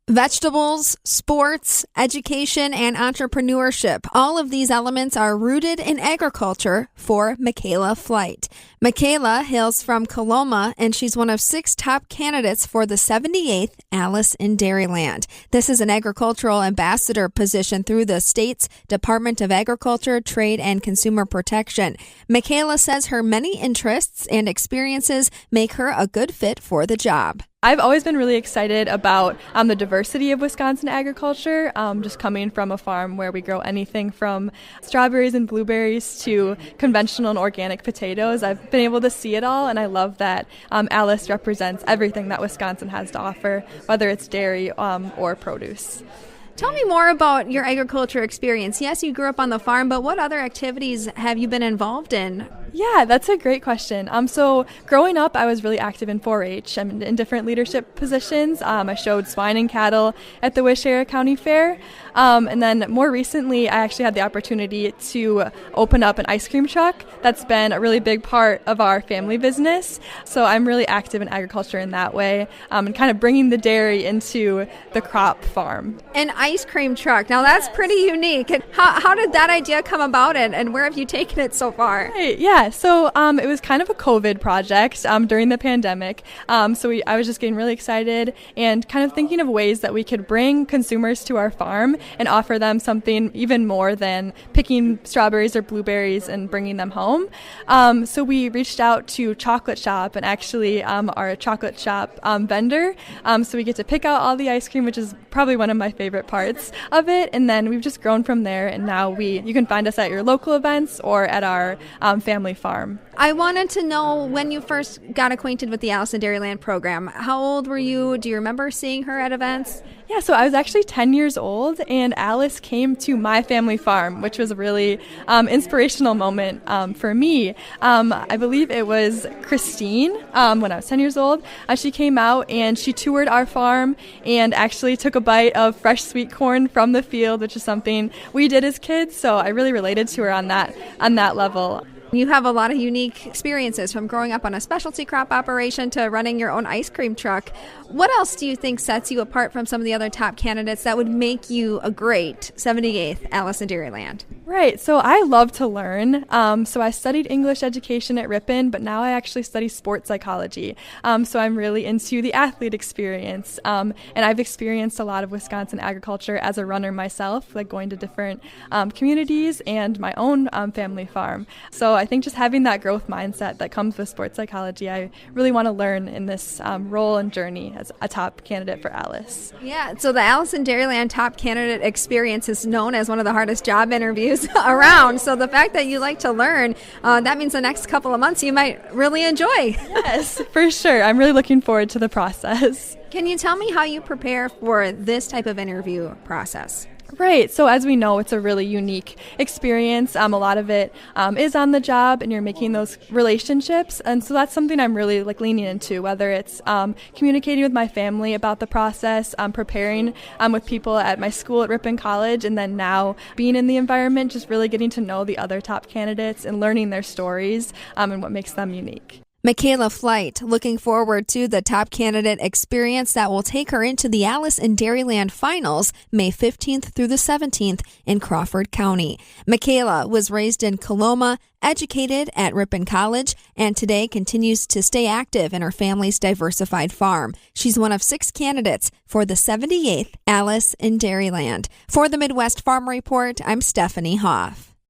Vegetables, sports, education, and entrepreneurship. All of these elements are rooted in agriculture for Mikayla Flyte. Mikayla hails from Coloma, and she's one of 6 top candidates for the 78th Alice in Dairyland. This is an agricultural ambassador position through the state's Department of Agriculture, Trade, and Consumer Protection. Mikayla says her many interests and experiences make her a good fit for the job. I've always been really excited about the diversity of Wisconsin agriculture, just coming from a farm where we grow anything from strawberries and blueberries to conventional and organic potatoes. I've been able to see it all, and I love that Alice represents everything that Wisconsin has to offer, whether it's dairy or produce. Tell me more about your agriculture experience. Yes, you grew up on the farm, but what other activities have you been involved in? Yeah, that's a great question. So growing up, I was really active in 4-H. I'm in different leadership positions. I showed swine and cattle at the Wishara County Fair. And then more recently, I actually had the opportunity to open up an ice cream truck. That's been a really big part of our family business. So I'm really active in agriculture in that way, and kind of bringing the dairy into the crop farm. An ice cream truck. Now that's pretty unique. How did that idea come about, and where have you taken it so far? Right, yeah. So it was kind of a COVID project during the pandemic. I was just getting really excited and kind of thinking of ways that we could bring consumers to our farm and offer them something even more than picking strawberries or blueberries and bringing them home. So we reached out to Chocolate Shop and actually our chocolate shop vendor. So we get to pick out all the ice cream, which is probably one of my favorite parts of it. And then we've just grown from there. And now you can find us at your local events or at our family farm. I wanted to know when you first got acquainted with the Alice in Dairyland program. How old were you? Do you remember seeing her at events? Yeah, so I was actually 10 years old, and Alice came to my family farm, which was a really inspirational moment for me. I believe it was Christine, when I was 10 years old. She came out and she toured our farm and actually took a bite of fresh sweet corn from the field, which is something we did as kids, so I really related to her on that level. You have a lot of unique experiences, from growing up on a specialty crop operation to running your own ice cream truck. What else do you think sets you apart from some of the other top candidates that would make you a great 78th Alice in Dairyland? Right. So I love to learn. So I studied English education at Ripon, but now I actually study sports psychology. So I'm really into the athlete experience. And I've experienced a lot of Wisconsin agriculture as a runner myself, like going to different communities and my own family farm. So I think just having that growth mindset that comes with sports psychology, I really want to learn in this role and journey as a top candidate for Alice. Yeah, so the Alice in Dairyland top candidate experience is known as one of the hardest job interviews around. So the fact that you like to learn, that means the next couple of months you might really enjoy. Yes, for sure. I'm really looking forward to the process. Can you tell me how you prepare for this type of interview process? Right. So as we know, it's a really unique experience. A lot of it is on the job, and you're making those relationships. And so that's something I'm really leaning into, whether it's communicating with my family about the process, preparing with people at my school at Ripon College, and then now being in the environment, just really getting to know the other top candidates and learning their stories and what makes them unique. Mikayla Flyte, looking forward to the top candidate experience that will take her into the Alice in Dairyland finals May 15th through the 17th in Crawford County. Mikayla was raised in Coloma, educated at Ripon College, and today continues to stay active in her family's diversified farm. She's one of 6 candidates for the 78th Alice in Dairyland. For the Midwest Farm Report, I'm Stephanie Hoff.